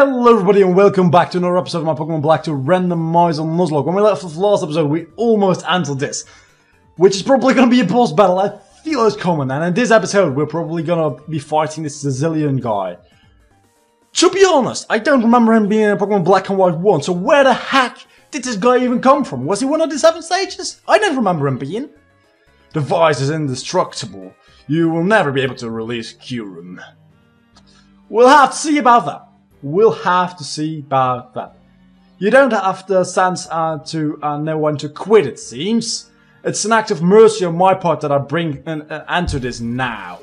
Hello everybody and welcome back to another episode of my Pokemon Black 2 Randomizer Nuzlcoke. When we left off last episode, we almost answered this, which is probably going to be a boss battle. I feel it's common, and in this episode, we're probably going to be fighting this Zillion guy. To be honest, I don't remember him being in Pokemon Black and White 1, so where the heck did this guy even come from? Was he one of the 7 stages? I don't remember him being. The device is indestructible. You will never be able to release Kyurem. We'll have to see about that. We'll have to see about that. You don't have the sense to know when to quit, it seems. It's an act of mercy on my part that I bring into this now.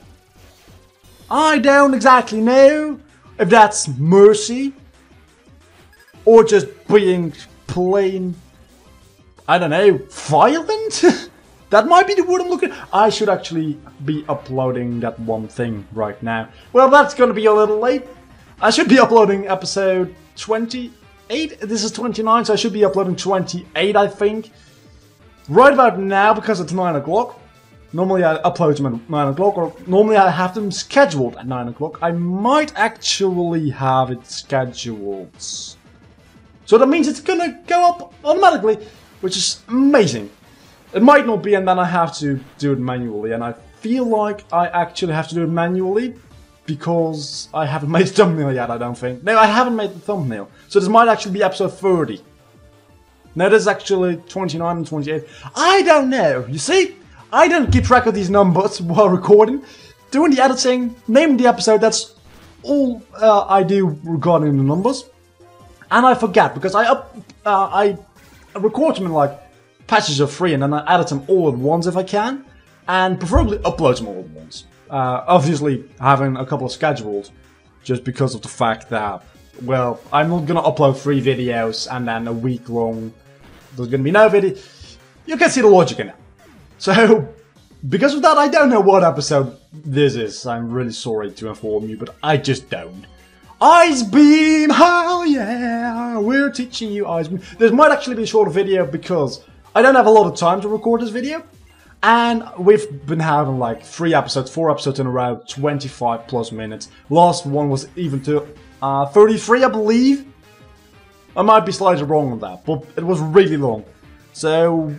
I don't exactly know if that's mercy or just being plain, I don't know, violent? That might be the word I'm looking at. I should actually be uploading that one thing right now. Well, that's gonna be a little late. I should be uploading episode 28. This is 29, so I should be uploading 28, I think. Right about now, because it's 9 o'clock. Normally I upload them at 9 o'clock, or normally I have them scheduled at 9 o'clock. I might actually have it scheduled. So that means it's gonna go up automatically, which is amazing. It might not be, and then I have to do it manually, and I feel like I actually have to do it manually because I haven't made the thumbnail yet, I don't think. No, I haven't made the thumbnail. So this might actually be episode 30. No, this is actually 29 and 28. I don't know. You see, I don't keep track of these numbers while recording. Doing the editing, naming the episode, that's all I do regarding the numbers. And I forget, because I record them in like patches of 3 and then I edit them all at once if I can. And preferably upload them all at once. Obviously having a couple of scheduled, just because of the fact that, well, I'm not gonna upload 3 videos and then a week long there's gonna be no video. You can see the logic in it. So, because of that, I don't know what episode this is. I'm really sorry to inform you, but I just don't. Ice Beam! Hell yeah! We're teaching you Ice Beam. This might actually be a shorter video because I don't have a lot of time to record this video. And we've been having like 4 episodes in a row, 25 plus minutes. Last one was even to 33, I believe. I might be slightly wrong on that, but it was really long. So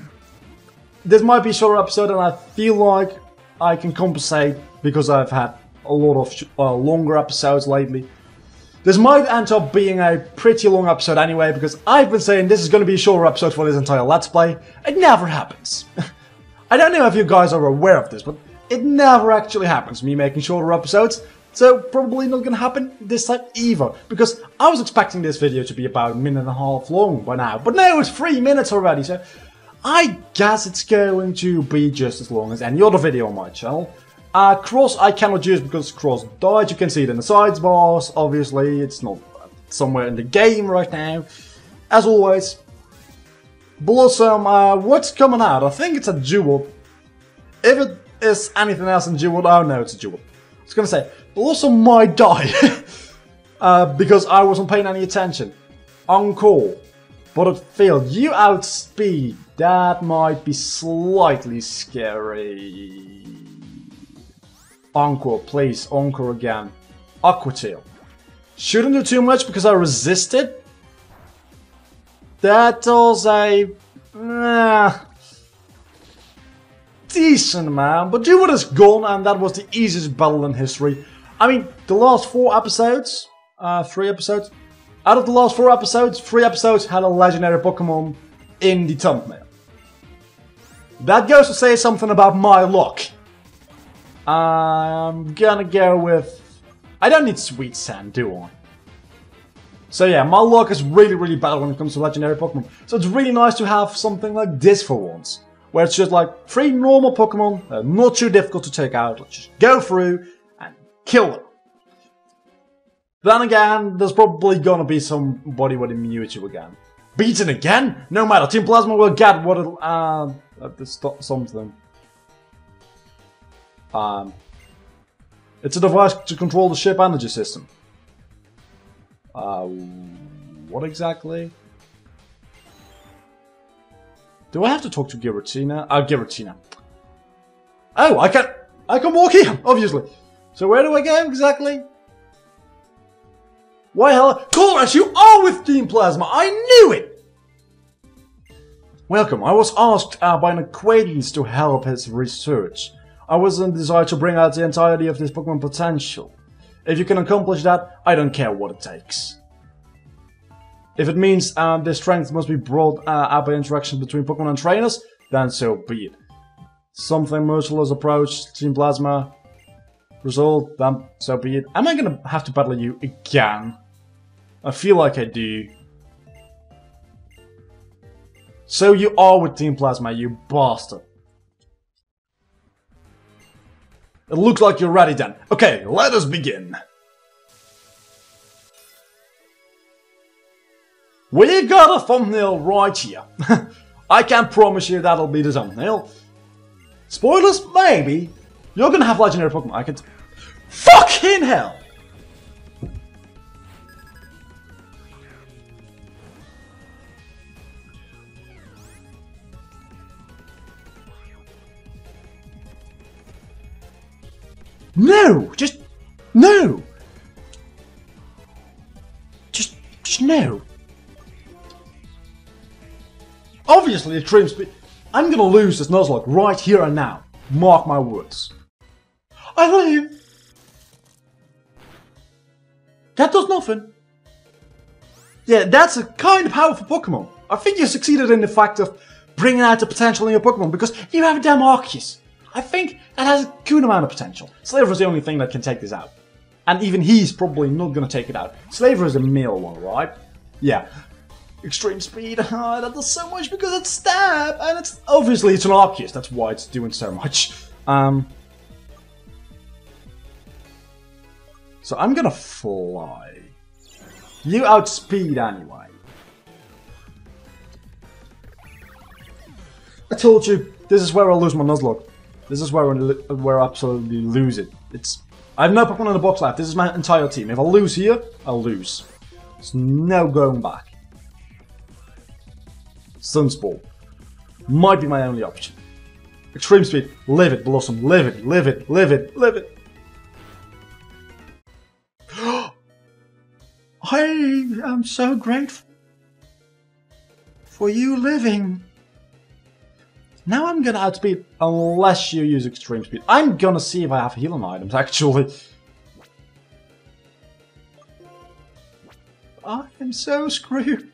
this might be a shorter episode, and I feel like I can compensate because I've had a lot of longer episodes lately. This might end up being a pretty long episode anyway, because I've been saying this is going to be a shorter episode for this entire Let's Play. It never happens. I don't know if you guys are aware of this, but it never actually happens, me making shorter episodes. So probably not gonna happen this time either, because I was expecting this video to be about 1.5 minutes long by now, but no, it's 3 minutes already, so I guess it's going to be just as long as any other video on my channel. Cross I cannot use because Cross died. You can see it in the sidebars, obviously, it's not somewhere in the game right now, as always. Blossom, what's coming out? I think it's a jewel. If it is anything else than jewel, oh no, it's a jewel. I was gonna say, Blossom might die. Because I wasn't paying any attention. Encore. But it failed. You outspeed. That might be slightly scary. Encore, please. Encore again. Aqua Tail. Shouldn't do too much because I resisted. That does a decent amount, but Jewel is gone, and that was the easiest battle in history. I mean, the last 4 episodes, 3 episodes, out of the last 4 episodes, 3 episodes had a legendary Pokemon in the thumbnail. That goes to say something about my luck. I'm gonna go with, I don't need Sweet Sand, do I? So yeah, my luck is really bad when it comes to legendary Pokemon. So it's really nice to have something like this for once. Where it's just like 3 normal Pokemon, not too difficult to take out. Let's just go through and kill them. Then again, there's probably gonna be somebody with a Mewtwo again. Beaten again? No matter, Team Plasma will get what it'll, something. It's a device to control the ship energy system. What exactly? Do I have to talk to Giratina? Giratina. Oh, I can walk here, obviously. So where do I go exactly? Why hell? Colress, you are with Team Plasma! I knew it! Welcome, I was asked by an acquaintance to help his research. I wasn't desired to bring out the entirety of this Pokemon potential. If you can accomplish that, I don't care what it takes. If it means this strength must be brought out by interaction between Pokemon and trainers, then so be it. Something merciless approach, Team Plasma. Result, then so be it. Am I gonna have to battle you again? I feel like I do. So you are with Team Plasma, you bastard. It looks like you're ready then. Okay, let us begin. We got a thumbnail right here. I can't promise you that'll be the thumbnail. Spoilers? Maybe. You're gonna have legendary Pokemon. I could. Fucking hell! No! Just no! Just no. Obviously, extreme speed. I'm gonna lose this Nuzlocke right here and now. Mark my words. I leave. That does nothing. Yeah, that's a kind of powerful Pokemon. I think you succeeded in the fact of bringing out the potential in your Pokemon because you have a damn Arceus. I think that has a good amount of potential. Slaver is the only thing that can take this out. And even he's probably not gonna take it out. Slaver is a male one, right? Yeah. Extreme speed, that does so much because it's stab, and it's obviously it's an Arceus, that's why it's doing so much. So I'm gonna fly. You outspeed anyway. I told you, this is where I'll lose my Nuzlocke. This is where I absolutely lose it. I have no Pokemon in the box left, this is my entire team. If I lose here, I'll lose. There's no going back. Sunspore might be my only option. Extreme speed, live it, Blossom, live it, live it, live it, live it. I am so grateful for you living. Now I'm gonna outspeed unless you use extreme speed. I'm gonna see if I have healing items actually. I am so screwed.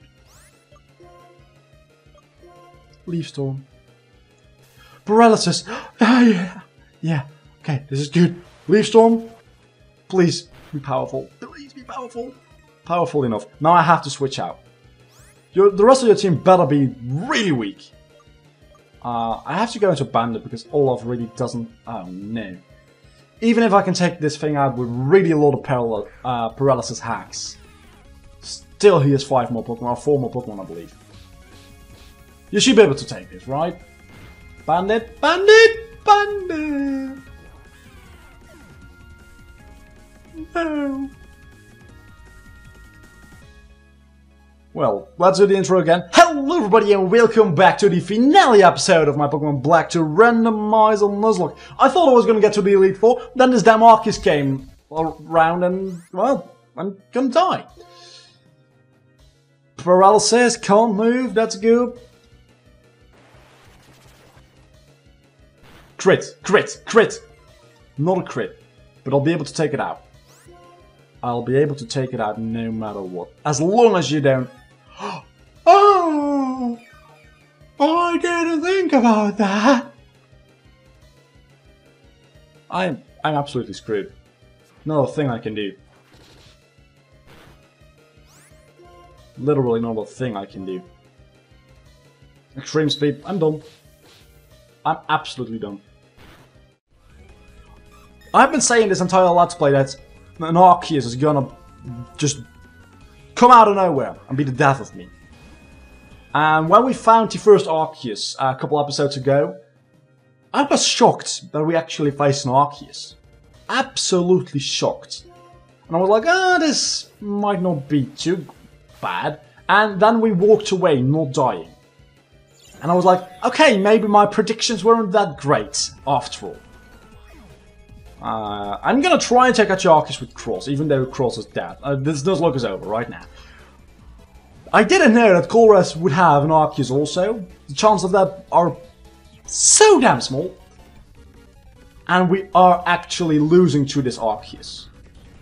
Leaf Storm. Paralysis! Ah, yeah! Yeah, okay, this is good. Leaf Storm, please be powerful. Please be powerful. Powerful enough. Now I have to switch out. The rest of your team better be really weak. I have to go into Bandit because Olaf really doesn't... Oh no. Even if I can take this thing out with really a lot of paralysis hacks, still he has 5 more Pokemon, or 4 more Pokemon I believe. You should be able to take this, right? Bandit! Bandit! Bandit! No! Well, let's do the intro again. Hello everybody and welcome back to the finale episode of my Pokemon Black to Randomizer Nuzlocke. I thought I was gonna get to the Elite Four, then this damn Arceus came around and, well, I'm gonna die. Paralysis, can't move, that's good. Crit, crit, crit! Not a crit, but I'll be able to take it out. I'll be able to take it out no matter what. As long as you don't... Oh! I didn't think about that! I'm absolutely screwed. Not a thing I can do. Literally not a thing I can do. Extreme speed, I'm done. I'm absolutely done. I've been saying this entire Let's Play that an Arceus is gonna just come out of nowhere and be the death of me. And when we found the first Arceus a couple episodes ago, I was shocked that we actually faced an Arceus. Absolutely shocked. And I was like, this might not be too bad. And then we walked away, not dying. And I was like, okay, maybe my predictions weren't that great, after all. I'm gonna try and take out Arceus with Cross, even though Cross is dead. This Nuzlocke is over right now. I didn't know that Colress would have an Arceus also. The chances of that are so damn small. And we are actually losing to this Arceus.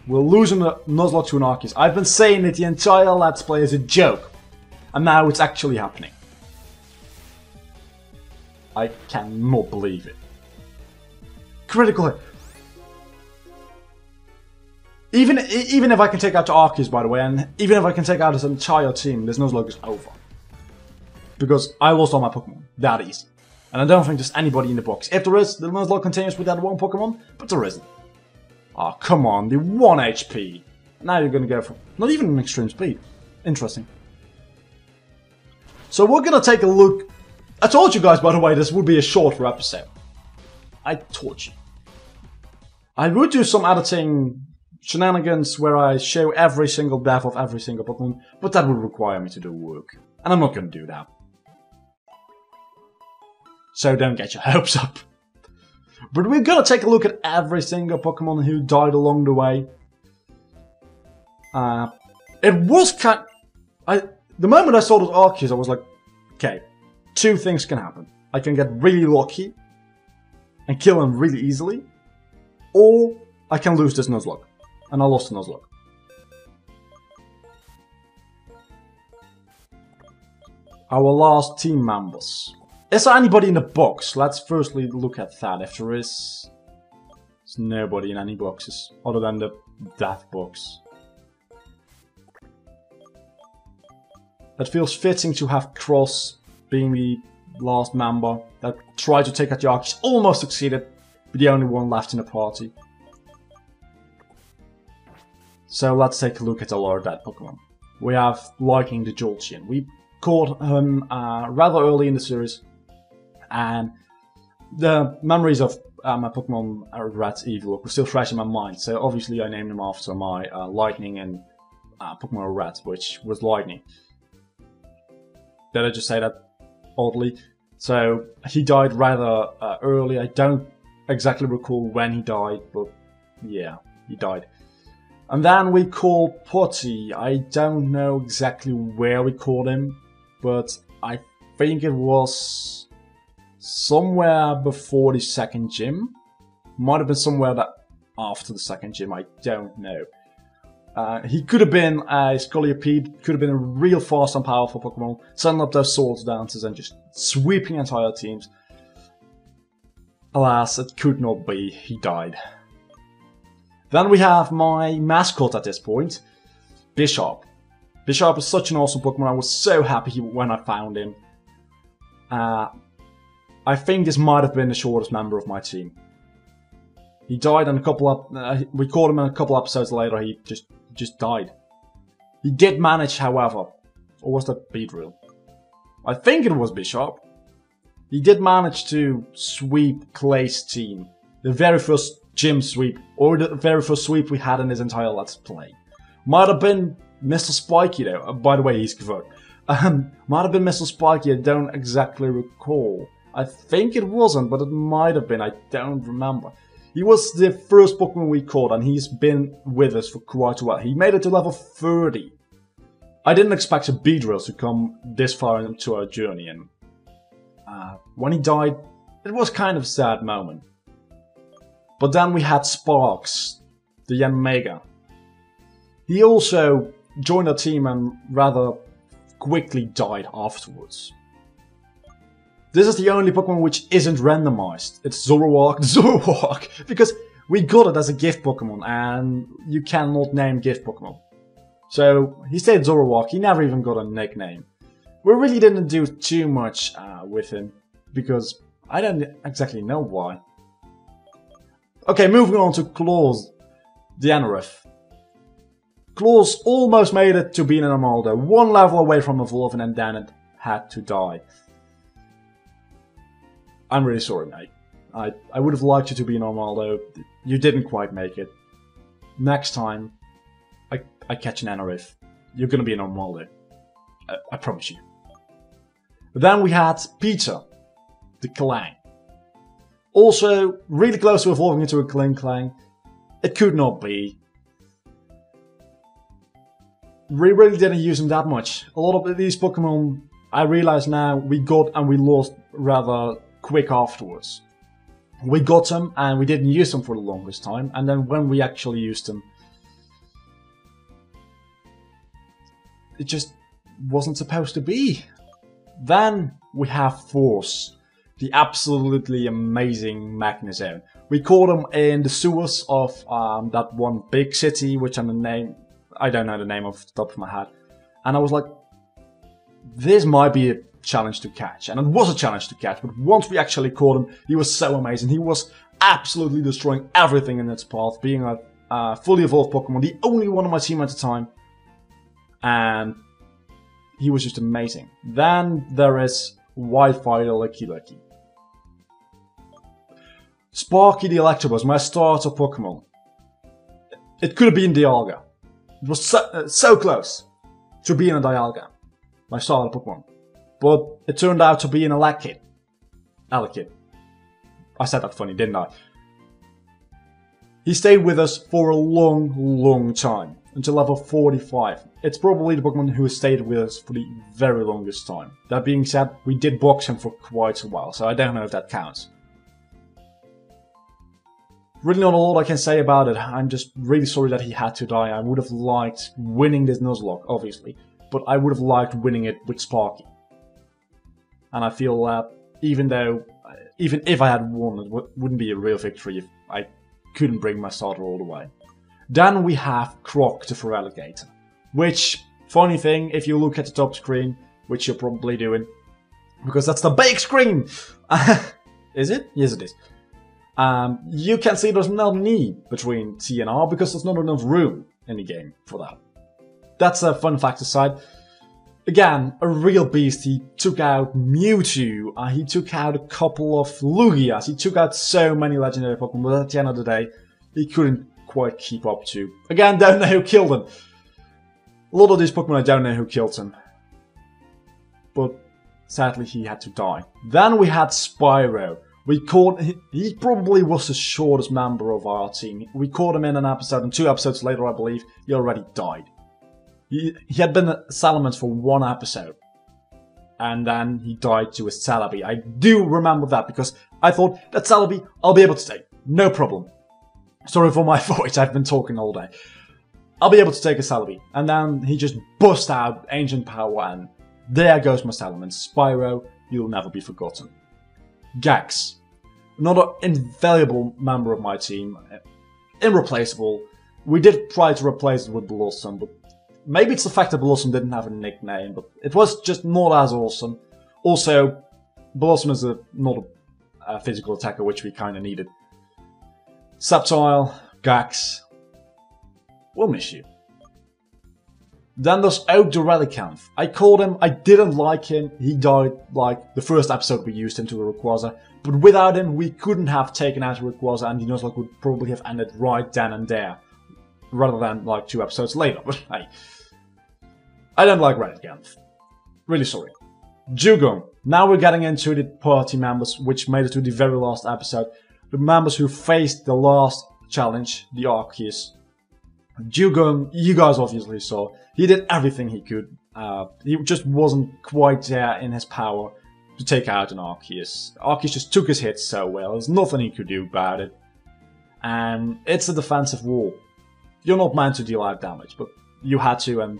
We're losing the Nuzlocke to an Arceus. I've been saying that the entire Let's Play is a joke. And now it's actually happening. I cannot believe it. Critical hit. Even if I can take out the Arceus, by the way, and even if I can take out this entire team, this Nuzlocke is over. Because I lost all my Pokemon. That easy. And I don't think there's anybody in the box. If there is, the Nuzlocke continues with that one Pokemon, but there isn't. Oh, come on, the 1 HP. Now you're gonna go for not even an extreme speed. Interesting. So we're gonna take a look. I told you guys, by the way, this would be a shorter episode. I told you. I would do some editing shenanigans where I show every single death of every single Pokemon, but that would require me to do work. And I'm not gonna do that. So don't get your hopes up. But we're gonna take a look at every single Pokemon who died along the way. It was the moment I saw those Arceus, I was like, okay, two things can happen. I can get really lucky and kill him really easily, or I can lose this Nuzlocke. And I lost the Nuzlocke. Our last team members. Is there anybody in the box? Let's firstly look at that. If there is, there's nobody in any boxes other than the death box. It feels fitting to have Cross being the last member that tried to take out the Arceus, almost succeeded, but the only one left in the party. So let's take a look at all our dead Pokemon. We have Lightning the Jolteon. We caught him rather early in the series. And the memories of my Pokemon Red Eevee were still fresh in my mind, so obviously I named him after my Lightning and Pokemon Red, which was Lightning. Did I just say that oddly? So he died rather early. I don't exactly recall when he died, but yeah, he died. And then we called Putty. I don't know exactly where we called him, but I think it was somewhere before the second gym. Might have been somewhere after the second gym, I don't know. He could have been a Scolipede, could have been a real fast and powerful Pokemon, setting up those swords dances and just sweeping entire teams. Alas, it could not be, he died. Then we have my mascot at this point, Bishop. Bishop is such an awesome Pokemon, I was so happy when I found him. I think this might have been the shortest member of my team. He died in a couple of... we caught him in a couple episodes later, he just died. He did manage, however... Or was that Beedrill? I think it was Bishop. He did manage to sweep Clay's team. The very first gym sweep, or the very first sweep we had in this entire Let's Play. Might have been Mr. Spiky though. By the way, he's converted. Might have been Mr. Spiky, I don't exactly recall. I think it wasn't, but it might have been, I don't remember. He was the first Pokemon we caught, and he's been with us for quite a while. He made it to level 30. I didn't expect a Beedrill to come this far into our journey, and when he died, it was kind of a sad moment. But then we had Sparks, the Yanmega. He also joined our team and rather quickly died afterwards. This is the only Pokemon which isn't randomized. It's Zoroark, because we got it as a gift Pokemon, and you cannot name gift Pokemon. So he stayed Zoroark, he never even got a nickname. We really didn't do too much with him, because I don't exactly know why. Okay, moving on to Claws, the Anorith. Claws almost made it to being an Armaldo, one level away from evolving, and then it had to die. I'm really sorry, mate. I would have liked you to be an Armaldo. You didn't quite make it. Next time, I catch an Anorith, you're gonna be an Armaldo. I promise you. But then we had Peter, the Clang. Also, really close to evolving into a Klinklang. It could not be. We really didn't use them that much. A lot of these Pokemon, I realize now, we got and we lost rather quick afterwards. We got them and we didn't use them for the longest time, and then when we actually used them, it just wasn't supposed to be. Then we have Force, the absolutely amazing Magnezone. We caught him in the sewers of that one big city, which I don't know the name off the top of my head. And I was like, this might be a challenge to catch. And it was a challenge to catch, but once we actually caught him, he was so amazing. He was absolutely destroying everything in its path, being a fully evolved Pokemon, the only one on my team at the time. And he was just amazing. Then there is Wi-Fi Lucky Lucky. Sparky the Electabuzz, my starter Pokemon. It could have been Dialga. It was so close to being a Dialga, my starter Pokemon. But it turned out to be an Elekid. I said that funny, didn't I? He stayed with us for a long time, until level 45. It's probably the Pokemon who has stayed with us for the very longest time. That being said, we did box him for quite a while, so I don't know if that counts. Really not a lot I can say about it. I'm just really sorry that he had to die. I would have liked winning this Nuzlocke, obviously, but I would have liked winning it with Sparky. And I feel that even if I had won, it wouldn't be a real victory if I couldn't bring my starter all the way. Then we have Croc the Feraligatr, which, funny thing, if you look at the top screen, which you're probably doing, because that's the big screen! Is it? Yes, it is. You can see there's no need between T and R because there's not enough room in the game for that. That's a fun fact aside. Again, a real beast. He took out Mewtwo, he took out a couple of Lugias, he took out so many legendary Pokemon, but at the end of the day, he couldn't quite keep up to. Again, don't know who killed him. A lot of these Pokemon, I don't know who killed him. But sadly, he had to die. Then we had Spyro. We caught, he probably was the shortest member of our team. We caught him in an episode, and 2 episodes later, I believe, he already died. He had been a Salamence for 1 episode. And then he died to a Celebi. I do remember that, because I thought, that Celebi, I'll be able to take. No problem. Sorry for my voice, I've been talking all day. I'll be able to take a Celebi. And then he just bust out Ancient Power, and there goes my Salamence. Spyro, you'll never be forgotten. Gax, another invaluable member of my team, irreplaceable. We did try to replace it with Blossom, but maybe it's the fact that Blossom didn't have a nickname, but it was just not as awesome. Also, Blossom is not a physical attacker, which we kind of needed. Sceptile, Gax, we'll miss you. Then there's Oak the Relicanth. I called him, I didn't like him, he died like the first episode we used him to a Rayquaza, but without him we couldn't have taken out a Rayquaza and the Nuzlocke would probably have ended right then and there, rather than like 2 episodes later, but hey. I don't like Relicanth. Really sorry. Dewgong. Now we're getting into the party members, which made it to the very last episode. The members who faced the last challenge, the Arceus. Dewgong, you guys obviously saw, he did everything he could. He just wasn't quite there in his power to take out an Arceus. Arceus just took his hits so well, there's nothing he could do about it. And it's a defensive wall. You're not meant to deal out damage, but you had to, and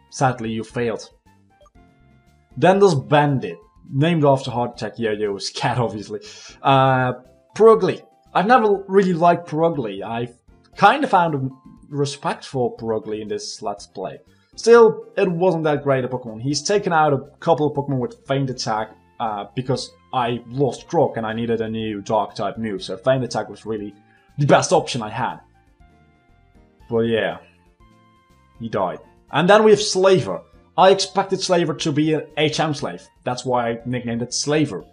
sadly you failed. Then there's Bandit, named after Heart Attack Yo-Yo's cat obviously. Purugly. I've never really liked Purugly. I've kind of found respect for Purugly in this Let's Play. Still, it wasn't that great a Pokemon. He's taken out a couple of Pokemon with Feint Attack because I lost Croc and I needed a new Dark-type move, so Feint Attack was really the best option I had. But yeah, he died. And then we have Slaver. I expected Slaver to be an HM Slave. That's why I nicknamed it Slaver.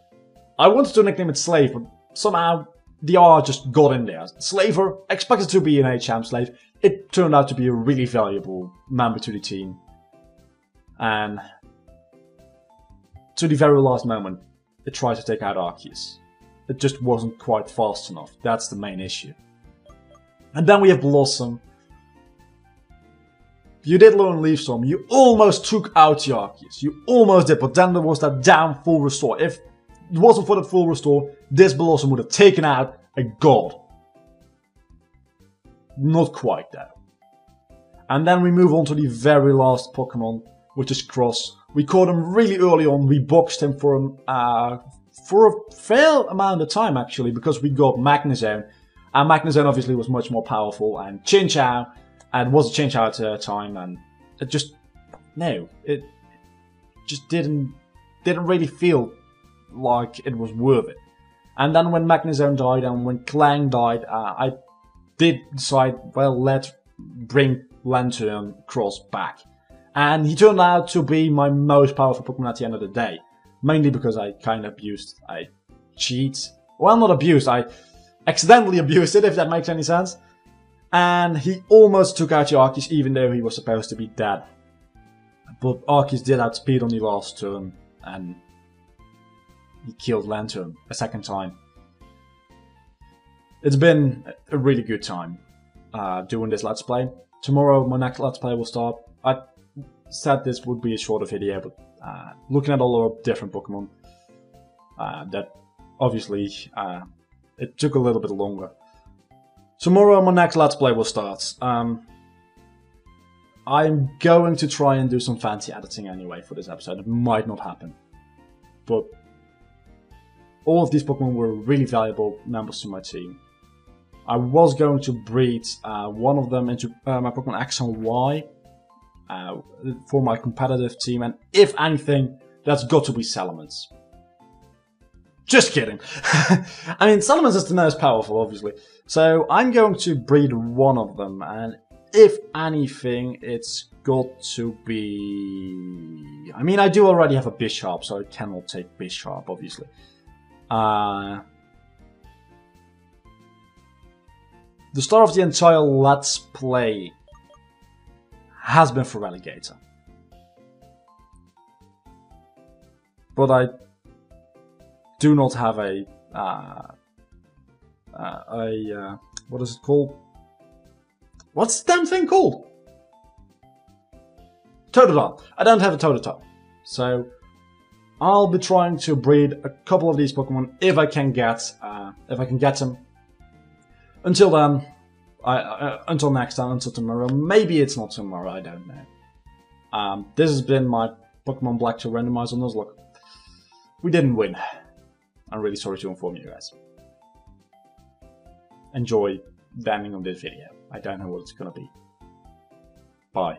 I wanted to nickname it Slave, but somehow the R just got in there. Slaver, expected to be an HM Slave. It turned out to be a really valuable member to the team. And to the very last moment, it tried to take out Arceus. It just wasn't quite fast enough. That's the main issue. And then we have Blossom. You did learn Leaf Storm. You almost took out the Arceus. You almost did, but then there was that damn full restore. If it wasn't for that full restore, this Blossom would have taken out a god. Not quite though. And then we move on to the very last Pokemon, which is Cross. We caught him really early on. We boxed him for a fair amount of time actually, because we got Magnezone. And Magnezone obviously was much more powerful, and Chinchou, and was a Chinchou at the time, and it just didn't really feel like it was worth it. And then when Magnezone died and when Clang died, I did decide, well, let's bring Lantern Cross back. And he turned out to be my most powerful Pokemon at the end of the day. Mainly because I kind of abused, I cheat. Well, not abused, I accidentally abused it, if that makes any sense. And he almost took out the Arceus, even though he was supposed to be dead. But Arceus did outspeed on the last turn, and he killed Lantern a second time. It's been a really good time doing this Let's Play. Tomorrow my next Let's Play will start. I said this would be a shorter video, but looking at all our different Pokemon, that obviously it took a little bit longer. Tomorrow my next Let's Play will start. I'm going to try and do some fancy editing anyway for this episode. It might not happen, but all of these Pokemon were really valuable members to my team. I was going to breed one of them into my Pokemon X and Y for my competitive team, and if anything, that's got to be Salamence. Just kidding. I mean, Salamence is the most powerful, obviously. So I'm going to breed one of them, and if anything, it's got to be... I mean, I do already have a Bisharp, so I cannot take Bisharp, obviously. The start of the entire Let's Play has been for Relegator. But I do not have a what is it called? What's the damn thing called? Totodile. I don't have a Totodile. So I'll be trying to breed a couple of these Pokemon if I can get them. Until then, until next time, until tomorrow. Maybe it's not tomorrow, I don't know. This has been my Pokemon Black to Randomizer Nuzlcoke. We didn't win. I'm really sorry to inform you guys. Enjoy the ending of this video. I don't know what it's gonna be. Bye.